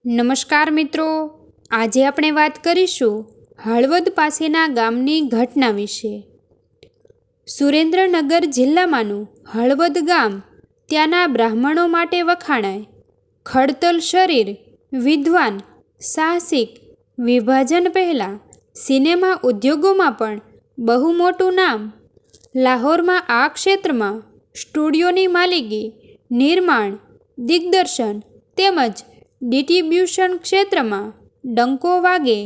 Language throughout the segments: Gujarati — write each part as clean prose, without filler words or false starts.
નમસ્કાર મિત્રો, આજે આપણે વાત કરીશું હળવદ પાસેના ગામની ઘટના વિશે. સુરેન્દ્રનગર જિલ્લામાંનું હળવદ ગામ ત્યાંના બ્રાહ્મણો માટે વખાણાય. ખડતલ શરીર, વિદ્વાન, સાહસિક, વિભાજન પહેલાં સિનેમા ઉદ્યોગોમાં પણ બહુ મોટું નામ. લાહોરમાં આ ક્ષેત્રમાં સ્ટુડિયોની માલિકી, નિર્માણ, દિગ્દર્શન તેમજ ડિસ્ટ્રીબ્યુશન ક્ષેત્રમાં ડંકો વાગે.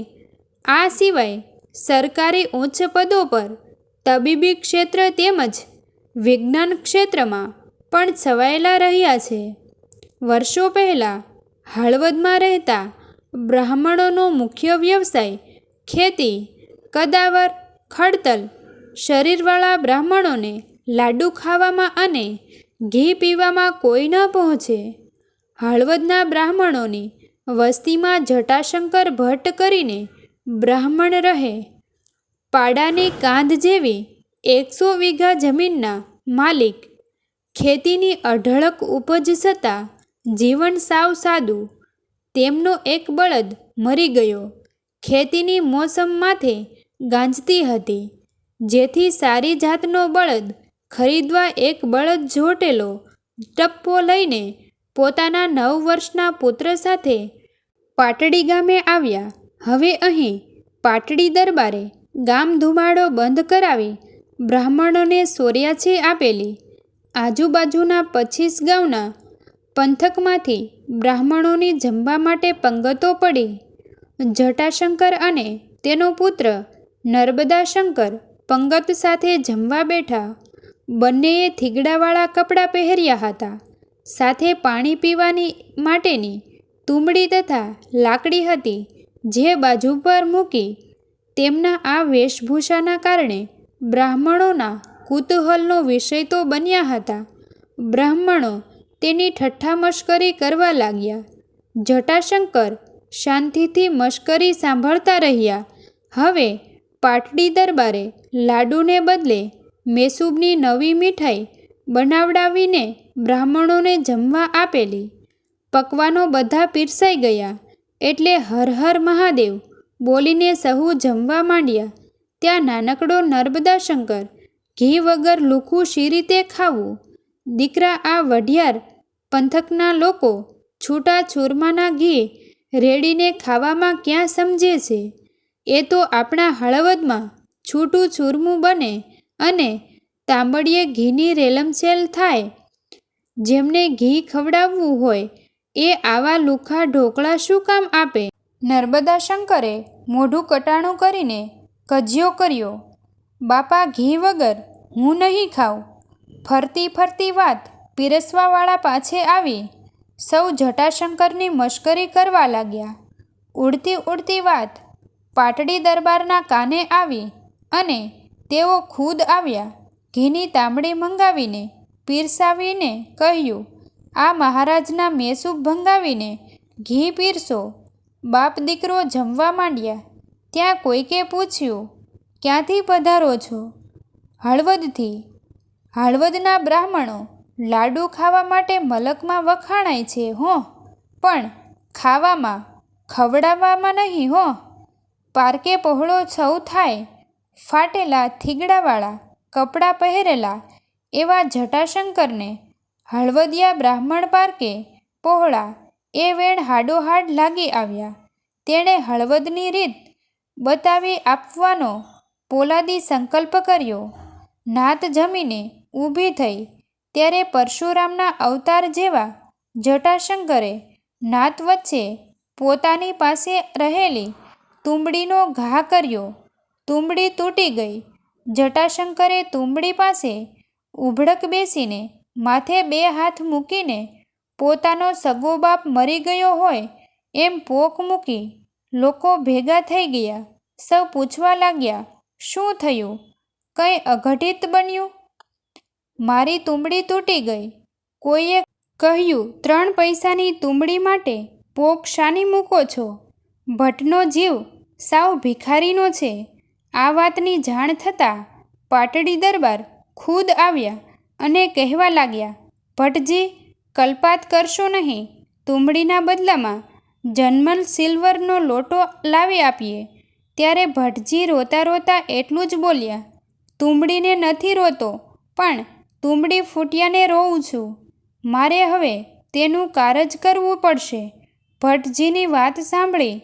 આ સિવાય સરકારી ઉચ્ચ પદો પર તબીબી ક્ષેત્ર તેમજ વિજ્ઞાન ક્ષેત્રમાં પણ છવાયેલા રહ્યા છે. વર્ષો પહેલાં હળવદમાં રહેતા બ્રાહ્મણોનો મુખ્ય વ્યવસાય ખેતી. કદાવર, ખડતલ શરીરવાળા બ્રાહ્મણોને લાડુ ખાવામાં અને ઘી પીવામાં કોઈ ન પહોંચે. હળવદના બ્રાહ્મણોની વસ્તીમાં જટાશંકર ભટ્ટ કરીને બ્રાહ્મણ રહે. પાડાની કાંધ જેવી 100 વીઘા જમીનના માલિક. ખેતીની અઢળક ઉપજ છતાં જીવન સાવ સાદું. તેમનો એક બળદ મરી ગયો. ખેતીની મોસમ માથે ગાંજતી હતી, જેથી સારી જાતનો બળદ ખરીદવા એક બળદ જોટેલો ટપ્પો લઈને પોતાના 9 વર્ષના પુત્ર સાથે પાટડી ગામે આવ્યા. હવે અહીં પાટડી દરબારે ગામ ધુમાડો બંધ કરાવી બ્રાહ્મણોને સોર્યાછી આપેલી. આજુબાજુના 25 ગામના પંથકમાંથી બ્રાહ્મણોની જમવા માટે પંગતો પડી. જટાશંકર અને તેનો પુત્ર નર્મદાશંકર પંગત સાથે જમવા બેઠા. બંનેએ થીગડાવાળા કપડાં પહેર્યા હતા. સાથે પાણી પીવાની માટેની તુંબડી તથા લાકડી હતી, જે બાજુ પર મૂકી. તેમના આ વેશભૂષાના કારણે બ્રાહ્મણોના કુતૂહલનો વિષય તો બન્યા હતા. બ્રાહ્મણો તેની ઠઠ્ઠા મશ્કરી કરવા લાગ્યા. જટાશંકર શાંતિથી મશ્કરી સાંભળતા રહ્યા. હવે પાટડી દરબારે લાડુને બદલે મેસૂબની નવી મીઠાઈ બનાવડાવીને બ્રાહ્મણોને જમવા આપેલી. પકવાનો બધા પીરસાઈ ગયા એટલે હર હર મહાદેવ બોલીને સહુ જમવા માંડ્યા. ત્યાં નાનકડો નર્મદાશંકર ઘી વગર લુખું શી રીતે ખાવું? દીકરા, આ વઢિયાર પંથકના લોકો છૂટા ચૂરમાના ઘી રેડીને ખાવામાં ક્યાં સમજે છે? એ તો આપણા હળવદમાં છૂટું ચૂરમું બને અને તાંબડીએ ઘીની રેલમછેલ થાય. જેમને ઘી ખવડાવવું હોય એ આવા લુખા ઢોકળા શું કામ આપે? નર્મદાશંકરે મોઢું કટાણું કરીને કજિયો કર્યો. બાપા, ઘી વગર હું નહીં ખાઉં. ફરતી ફરતી વાત પીરસવાવાળા પાછે આવી. સૌ જટાશંકરની મશ્કરી કરવા લાગ્યા. ઉડતી ઉડતી વાત પાટડી દરબારના કાને આવી અને તેઓ ખુદ આવ્યા. ઘીની તાંબડી મંગાવીને પીરસાવીને કહ્યું, આ મહારાજના મેસૂબ ભંગાવીને ઘી પીરસો. બાપ દીકરો જમવા માંડ્યા. ત્યાં કોઈકે પૂછ્યું, ક્યાંથી પધારો છો? હળવદથી. હળવદના બ્રાહ્મણો લાડુ ખાવા માટે મલકમાં વખાણાય છે હો, પણ ખાવામાં, ખવડાવવામાં નહીં હો. પારકે પહોળો છઉ થાય, ફાટેલા થીગડાવાળા કપડાં પહેરેલા એવા જટાશંકરને હળવદિયા બ્રાહ્મણ પારકે પહોળા એ વેણ હાડોહાડ લાગી આવ્યા. તેણે હળવદની રીત બતાવી આપવાનો પોલાદી સંકલ્પ કર્યો. નાત જમીને ઊભી થઈ ત્યારે પરશુરામના અવતાર જેવા જટાશંકરે નાત વચ્ચે પોતાની પાસે રહેલી તુંબડીનો ઘા કર્યો. તુંબડી તૂટી ગઈ. જટાશંકરે તુંબડી પાસે ઉભડક બેસીને માથે 2 હાથ મૂકીને પોતાનો સગો બાપ મરી ગયો હોય એમ પોક મૂકી. લોકો ભેગા થઈ ગયા. સૌ પૂછવા લાગ્યા, શું થયું? કંઈ અઘટિત બન્યું? મારી તુંબડી તૂટી ગઈ. કોઈએ કહ્યું, 3 પૈસાની તુંબડી માટે પોક શાની મૂકો છો? ભટ્ટનો જીવ સાવ ભિખારીનો છે. આ વાતની જાણ થતાં પાટડી દરબાર ખુદ આવ્યા અને કહેવા લાગ્યા, ભટ્ટજી, કલ્પાત કરશો નહીં. તુંબડીના બદલામાં જન્મલ સિલ્વરનો લોટો લાવી આપીએ. ત્યારે ભટજી રોતા રોતા એટલું જ બોલ્યા, તુંબડીને નથી રોતો, પણ તુંબડી ફૂટ્યાને રોઉં છું. મારે હવે તેનું કારજ કરવું પડશે. ભટજીની વાત સાંભળી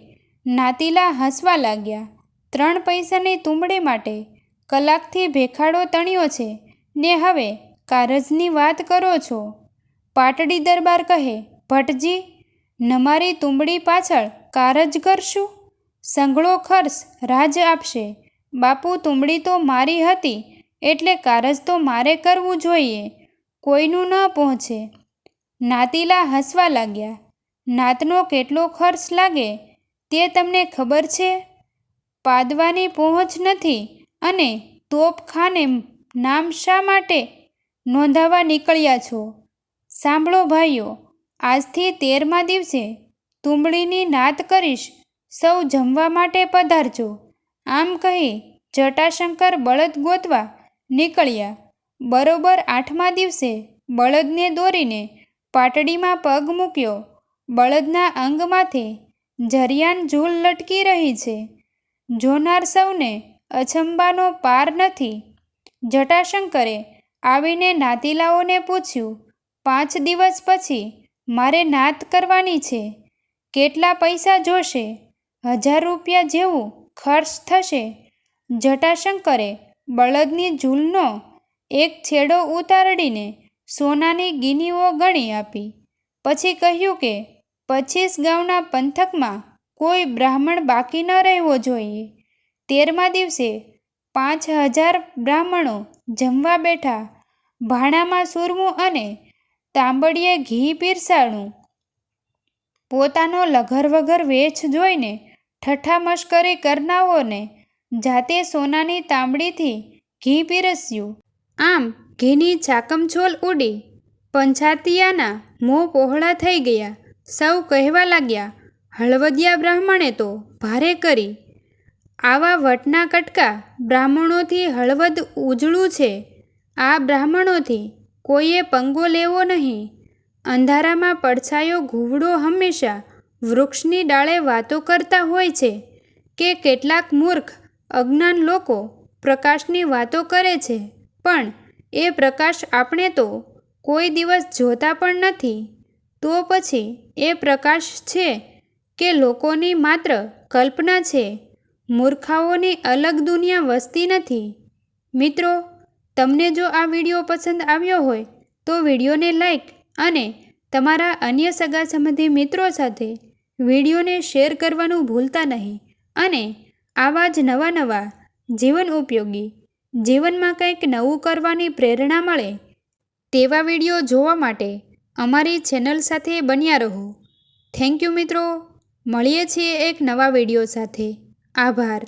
નાતીલા હસવા લાગ્યા. 3 પૈસાની તુંબડી માટે કલાકથી ભેખાડો તણ્યો છે ને હવે કારજની વાત કરો છો? પાટડી દરબાર કહે, ભટજી, નમારી તુંબડી પાછળ કારજ કરશું? સંઘળો ખર્ચ રાજ આપશે. બાપુ, તુંબડી તો મારી હતી એટલે કારજ તો મારે કરવું જોઈએ, કોઈનું ન પહોંચે. નાતીલા હસવા લાગ્યા. નાતનો કેટલો ખર્ચ લાગે તે તમને ખબર છે? પાદવાની પહોંચ નથી અને તોપખાને નામ શા માટે નોંધાવા નીકળ્યા છો? સાંભળો ભાઈઓ, આજથી 13મા દિવસે તુંબડીની નાત કરીશ, સૌ જમવા માટે પધારજો. આમ કહી જટાશંકર બળદ ગોતવા નીકળ્યા. બરોબર 8મા દિવસે બળદને દોરીને પાટડીમાં પગ મૂક્યો. બળદના અંગમાંથી જરિયાન ઝૂલ લટકી રહી છે. જોનાર સૌને અચંબાનો પાર નથી. જટાશંકરે આવીને નાતીલાઓને પૂછ્યું, 5 દિવસ પછી મારે નાત કરવાની છે. કેટલા પૈસા જોશે? 1000 રૂપિયા જેવું ખર્ચ થશે. જટાશંકરે બળદની ઝૂલનો એક છેડો ઉતારડીને સોનાની ગીનીઓ ગણી આપી. પછી કહ્યું કે 25 ગાંવના પંથકમાં કોઈ બ્રાહ્મણ બાકી ન રહેવો જોઈએ. 13મા દિવસે 5000 બ્રાહ્મણો જમવા બેઠા. ભાણામાં સૂરવું અને તાંબડીએ ઘી પીરસાણું. પોતાનો લઘર વઘર વેશ જોઈને ઠઠ્ઠા મશ્કરી કરનાઓને જાતે સોનાની તાંબડીથી ઘી પીરસ્યું. આમ ઘીની ચાકમછોલ ઉડી. પંચાતિયાના મોં પહોળા થઈ ગયા. સૌ કહેવા લાગ્યા, હળવદિયા બ્રાહ્મણે તો ભારે કરી. આવા વટના કટકા બ્રાહ્મણોથી હળવદ ઉજળું છે. આ બ્રાહ્મણોથી કોઈએ પંગો લેવો નહીં. અંધારામાં પડછાયો ઘૂવડો હંમેશા વૃક્ષની ડાળે વાતો કરતા હોય છે કે કેટલાક મૂર્ખ અજ્ઞાન લોકો પ્રકાશની વાતો કરે છે, પણ એ પ્રકાશ આપણે તો કોઈ દિવસ જોતા પણ નથી. તો પછી એ પ્રકાશ છે કે લોકોની માત્ર કલ્પના છે? મૂર્ખાઓની અલગ દુનિયા વસતી નથી. મિત્રો, તમને જો આ વિડીયો પસંદ આવ્યો હોય તો વિડીયોને લાઈક અને તમારા અન્ય સગા સંબંધી મિત્રો સાથે વિડીયોને શેર કરવાનું ભૂલતા નહીં. અને આવા જ નવા જીવન ઉપયોગી, જીવનમાં કંઈક નવું કરવાની પ્રેરણા મળે તેવા વિડીયો જોવા માટે અમારી ચેનલ સાથે બન્યા રહો. થેન્ક યુ મિત્રો. મળીએ છીએ એક નવા વિડીયો સાથે. આભાર.